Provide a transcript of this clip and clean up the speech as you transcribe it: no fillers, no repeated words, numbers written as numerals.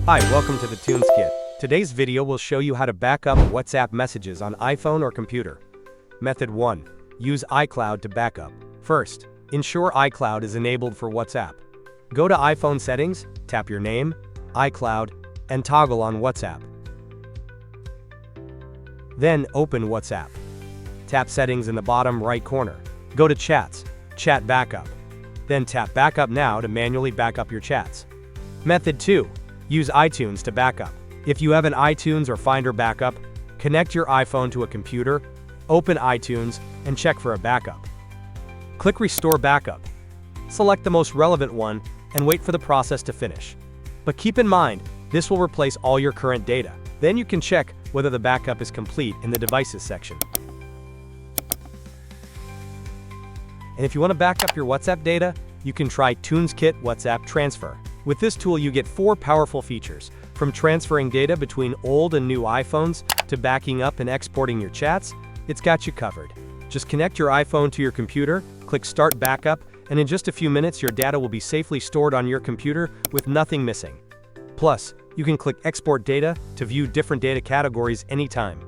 Hi, welcome to the TunesKit. Today's video will show you how to back up WhatsApp messages on iPhone or computer. Method 1. Use iCloud to backup. First, ensure iCloud is enabled for WhatsApp. Go to iPhone settings, tap your name, iCloud, and toggle on WhatsApp. Then open WhatsApp. Tap Settings in the bottom right corner. Go to Chats, Chat Backup. Then tap Backup Now to manually backup your chats. Method 2. Use iTunes to backup. If you have an iTunes or Finder backup, connect your iPhone to a computer, open iTunes, and check for a backup. Click Restore Backup. Select the most relevant one and wait for the process to finish. But keep in mind, this will replace all your current data. Then you can check whether the backup is complete in the Devices section. And if you want to back up your WhatsApp data, you can try TunesKit WhatsApp Transfer. With this tool, you get 4 powerful features, from transferring data between old and new iPhones to backing up and exporting your chats. It's got you covered. Just connect your iPhone to your computer, click Start Backup, and in just a few minutes your data will be safely stored on your computer with nothing missing. Plus, you can click Export Data to view different data categories anytime.